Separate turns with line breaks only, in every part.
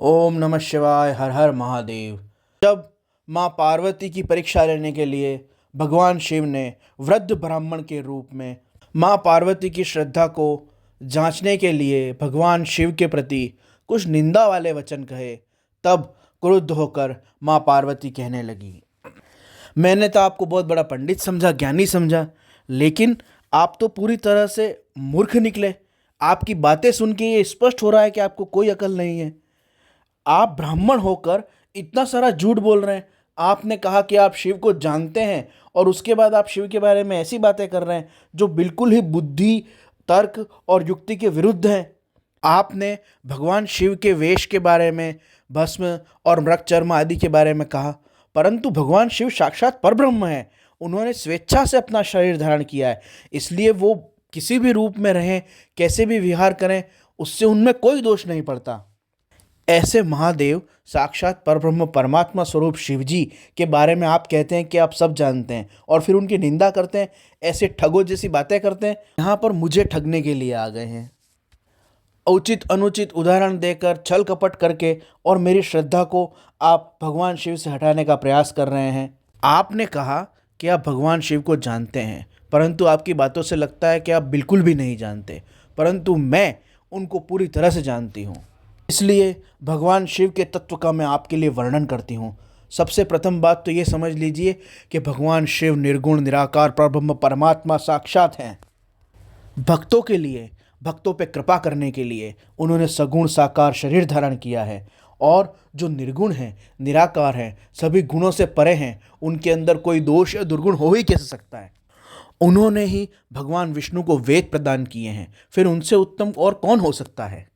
ओम नमः शिवाय। हर हर महादेव। जब माँ पार्वती की परीक्षा लेने के लिए भगवान शिव ने वृद्ध ब्राह्मण के रूप में माँ पार्वती की श्रद्धा को जांचने के लिए भगवान शिव के प्रति कुछ निंदा वाले वचन कहे, तब क्रुद्ध होकर माँ पार्वती कहने लगी, मैंने तो आपको बहुत बड़ा पंडित समझा, ज्ञानी समझा, लेकिन आप तो पूरी तरह से मूर्ख निकले। आपकी बातें सुन के ये स्पष्ट हो रहा है कि आपको कोई अकल नहीं है। आप ब्राह्मण होकर इतना सारा झूठ बोल रहे हैं। आपने कहा कि आप शिव को जानते हैं और उसके बाद आप शिव के बारे में ऐसी बातें कर रहे हैं जो बिल्कुल ही बुद्धि, तर्क और युक्ति के विरुद्ध हैं। आपने भगवान शिव के वेश के बारे में, भस्म और मृग चर्म आदि के बारे में कहा, परंतु भगवान शिव साक्षात परब्रह्म है। उन्होंने स्वेच्छा से अपना शरीर धारण किया है, इसलिए वो किसी भी रूप में रहें, कैसे भी विहार करें, उससे उनमें कोई दोष नहीं पड़ता। ऐसे महादेव, साक्षात परब्रह्म परमात्मा स्वरूप शिव जी के बारे में आप कहते हैं कि आप सब जानते हैं और फिर उनकी निंदा करते हैं, ऐसे ठगों जैसी बातें करते हैं। यहाँ पर मुझे ठगने के लिए आ गए हैं। उचित अनुचित उदाहरण देकर, छल कपट करके और मेरी श्रद्धा को आप भगवान शिव से हटाने का प्रयास कर रहे हैं। आपने कहा कि आप भगवान शिव को जानते हैं, परंतु आपकी बातों से लगता है कि आप बिल्कुल भी नहीं जानते, परंतु मैं उनको पूरी तरह से जानती हूँ। इसलिए भगवान शिव के तत्व का मैं आपके लिए वर्णन करती हूँ। सबसे प्रथम बात तो ये समझ लीजिए कि भगवान शिव निर्गुण निराकार परब्रह्म परमात्मा साक्षात हैं। भक्तों के लिए, भक्तों पे कृपा करने के लिए उन्होंने सगुण साकार शरीर धारण किया है। और जो निर्गुण हैं, निराकार हैं, सभी गुणों से परे हैं, उनके अंदर कोई दोष या दुर्गुण हो ही कैसे सकता है। उन्होंने ही भगवान विष्णु को वेद प्रदान किए हैं, फिर उनसे उत्तम और कौन हो सकता है।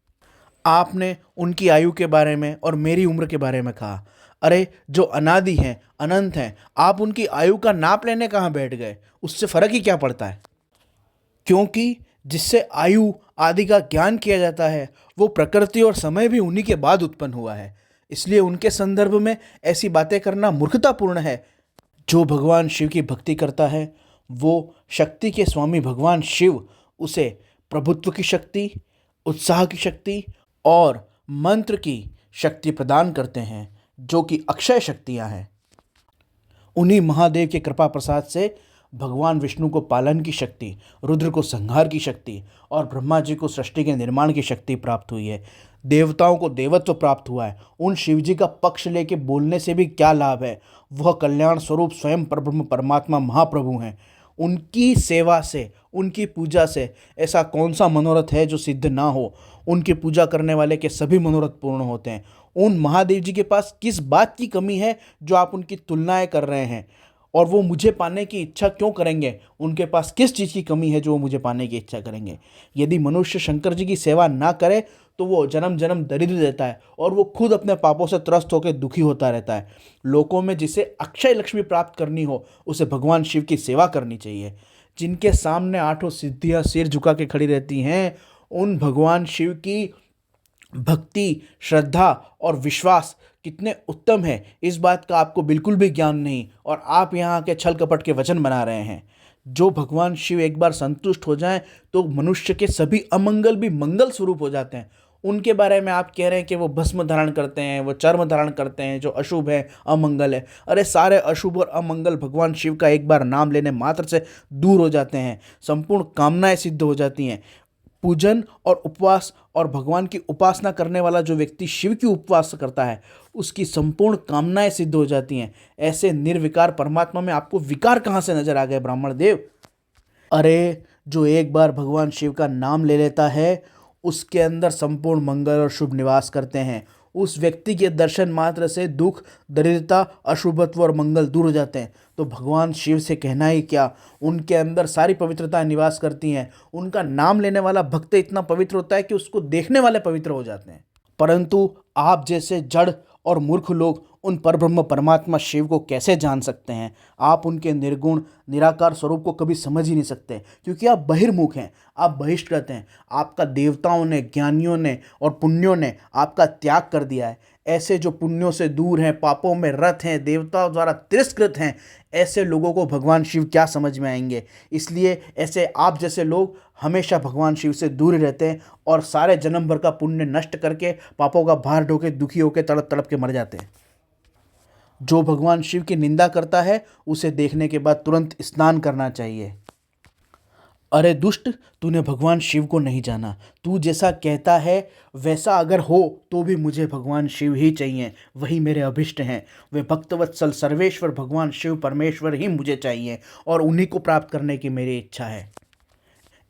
आपने उनकी आयु के बारे में और मेरी उम्र के बारे में कहा। अरे, जो अनादि हैं, अनंत हैं, आप उनकी आयु का नाप लेने कहाँ बैठ गए? उससे फर्क ही क्या पड़ता है? क्योंकि जिससे आयु आदि का ज्ञान किया जाता है, वो प्रकृति और समय भी उन्हीं के बाद उत्पन्न हुआ है। इसलिए उनके संदर्भ में ऐसी बातें करना मूर्खतापूर्ण है। जो भगवान शिव की भक्ति करता है, वो शक्ति के स्वामी भगवान शिव उसे प्रभुत्व की शक्ति, उत्साह की शक्ति और मंत्र की शक्ति प्रदान करते हैं, जो कि अक्षय शक्तियाँ हैं। उन्हीं महादेव के कृपा प्रसाद से भगवान विष्णु को पालन की शक्ति, रुद्र को संहार की शक्ति और ब्रह्मा जी को सृष्टि के निर्माण की शक्ति प्राप्त हुई है। देवताओं को देवत्व प्राप्त हुआ है। उन शिव जी का पक्ष लेके बोलने से भी क्या लाभ है? वह कल्याण स्वरूप स्वयं परब्रह्म परमात्मा महाप्रभु हैं। उनकी सेवा से, उनकी पूजा से ऐसा कौन सा मनोरथ है जो सिद्ध ना हो? उनकी पूजा करने वाले के सभी मनोरथ पूर्ण होते हैं। उन महादेव जी के पास किस बात की कमी है जो आप उनकी तुलनाएं कर रहे हैं? और वो मुझे पाने की इच्छा क्यों करेंगे? उनके पास किस चीज़ की कमी है जो वो मुझे पाने की इच्छा करेंगे? यदि मनुष्य शंकर जी की सेवा ना करे तो वो जन्म जन्म दरिद्र रहता है और वो खुद अपने पापों से त्रस्त होकर दुखी होता रहता है। लोकों में जिसे अक्षय लक्ष्मी प्राप्त करनी हो, उसे भगवान शिव की सेवा करनी चाहिए। जिनके सामने आठों सिद्धियां सिर झुका के खड़ी रहती हैं, उन भगवान शिव की भक्ति, श्रद्धा और विश्वास कितने उत्तम है, इस बात का आपको बिल्कुल भी ज्ञान नहीं, और आप यहाँ के छल कपट के वचन बना रहे हैं। जो भगवान शिव एक बार संतुष्ट हो जाएं तो मनुष्य के सभी अमंगल भी मंगल स्वरूप हो जाते हैं। उनके बारे में आप कह रहे हैं कि वो भस्म धारण करते हैं, वो चर्म धारण करते हैं, जो अशुभ है, अमंगल है। अरे, सारे अशुभ और अमंगल भगवान शिव का एक बार नाम लेने मात्र से दूर हो जाते हैं। संपूर्ण कामनाएं सिद्ध हो जाती हैं। पूजन और उपवास और भगवान की उपासना करने वाला जो व्यक्ति शिव की उपवास करता है, उसकी संपूर्ण कामनाएं सिद्ध हो जाती हैं। ऐसे निर्विकार परमात्मा में आपको विकार कहाँ से नजर आ गए ब्राह्मण देव? अरे, जो एक बार भगवान शिव का नाम ले लेता है, उसके अंदर संपूर्ण मंगल और शुभ निवास करते हैं। उस व्यक्ति के दर्शन मात्र से दुख, दरिद्रता, अशुभत्व और मंगल दूर हो जाते हैं। तो भगवान शिव से कहना ही क्या, उनके अंदर सारी पवित्रता निवास करती हैं। उनका नाम लेने वाला भक्त इतना पवित्र होता है कि उसको देखने वाले पवित्र हो जाते हैं। परंतु आप जैसे जड़ और मूर्ख लोग उन परब्रह्म परमात्मा शिव को कैसे जान सकते हैं? आप उनके निर्गुण निराकार स्वरूप को कभी समझ ही नहीं सकते, क्योंकि आप बहिर्मुख हैं, आप बहिष्कृत हैं। आपका देवताओं ने, ज्ञानियों ने और पुण्यों ने आपका त्याग कर दिया है। ऐसे जो पुण्यों से दूर हैं, पापों में रत हैं, देवताओं द्वारा तिरस्कृत हैं, ऐसे लोगों को भगवान शिव क्या समझ में आएंगे? इसलिए ऐसे आप जैसे लोग हमेशा भगवान शिव से दूर रहते हैं और सारे जन्म भर का पुण्य नष्ट करके पापों का भार ढो के दुखी होकर तड़प तड़प के मर जाते हैं। जो भगवान शिव की निंदा करता है उसे देखने के बाद तुरंत स्नान करना चाहिए। अरे दुष्ट, तूने भगवान शिव को नहीं जाना। तू जैसा कहता है वैसा अगर हो तो भी मुझे भगवान शिव ही चाहिए, वही मेरे अभिष्ट हैं। वे भक्तवत्सल सर्वेश्वर भगवान शिव परमेश्वर ही मुझे चाहिए और उन्हीं को प्राप्त करने की मेरी इच्छा है।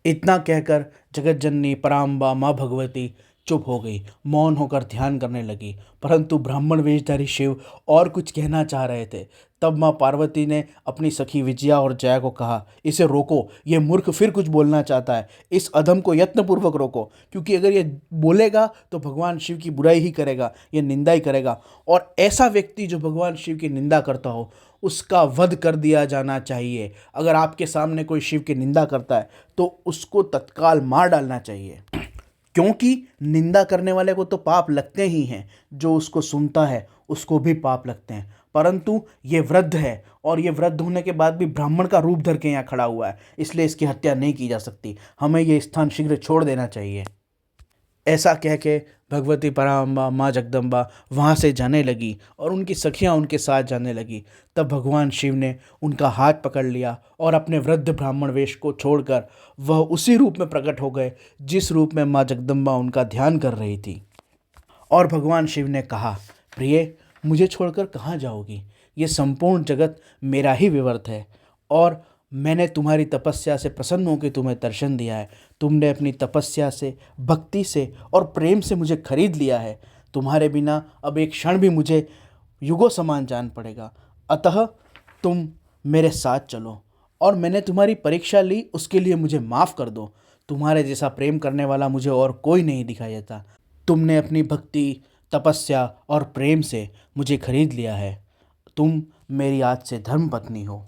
इतना कहकर जगतजननी पराम्बा माँ भगवती चुप हो गई, मौन होकर ध्यान करने लगी। परंतु ब्राह्मण वेशधारी शिव और कुछ कहना चाह रहे थे। तब माँ पार्वती ने अपनी सखी विजया और जया को कहा, इसे रोको, ये मूर्ख फिर कुछ बोलना चाहता है। इस अधम को यत्नपूर्वक रोको, क्योंकि अगर ये बोलेगा तो भगवान शिव की बुराई ही करेगा, ये निंदा ही करेगा। और ऐसा व्यक्ति जो भगवान शिव की निंदा करता हो उसका वध कर दिया जाना चाहिए। अगर आपके सामने कोई शिव की निंदा करता है तो उसको तत्काल मार डालना चाहिए, क्योंकि निंदा करने वाले को तो पाप लगते ही हैं, जो उसको सुनता है उसको भी पाप लगते हैं। परंतु ये वृद्ध है और ये वृद्ध होने के बाद भी ब्राह्मण का रूप धर के यहाँ खड़ा हुआ है, इसलिए इसकी हत्या नहीं की जा सकती। हमें ये स्थान शीघ्र छोड़ देना चाहिए। ऐसा कह के भगवती पराम्बा माँ जगदम्बा वहाँ से जाने लगी और उनकी सखियाँ उनके साथ जाने लगी। तब भगवान शिव ने उनका हाथ पकड़ लिया और अपने वृद्ध ब्राह्मण वेश को छोड़कर वह उसी रूप में प्रकट हो गए जिस रूप में माँ जगदम्बा उनका ध्यान कर रही थी। और भगवान शिव ने कहा, प्रिय, मुझे छोड़कर कहाँ जाओगी? ये संपूर्ण जगत मेरा ही विवर्त है और मैंने तुम्हारी तपस्या से प्रसन्न होकर तुम्हें दर्शन दिया है। तुमने अपनी तपस्या से, भक्ति से और प्रेम से मुझे खरीद लिया है। तुम्हारे बिना अब एक क्षण भी मुझे युगों समान जान पड़ेगा। अतः तुम मेरे साथ चलो और मैंने तुम्हारी परीक्षा ली, उसके लिए मुझे माफ़ कर दो। तुम्हारे जैसा प्रेम करने वाला मुझे और कोई नहीं दिखाई देता। तुमने अपनी भक्ति, तपस्या और प्रेम से मुझे खरीद लिया है। तुम मेरी आज से धर्म पत्नी हो।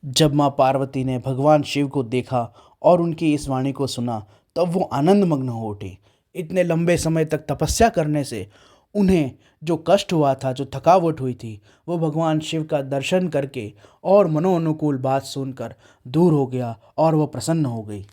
जब माँ पार्वती ने भगवान शिव को देखा और उनकी इस वाणी को सुना तब वो आनंदमग्न हो उठी। इतने लंबे समय तक तपस्या करने से उन्हें जो कष्ट हुआ था, जो थकावट हुई थी, वो भगवान शिव का दर्शन करके और मनोनुकूल बात सुनकर दूर हो गया और वह प्रसन्न हो गई।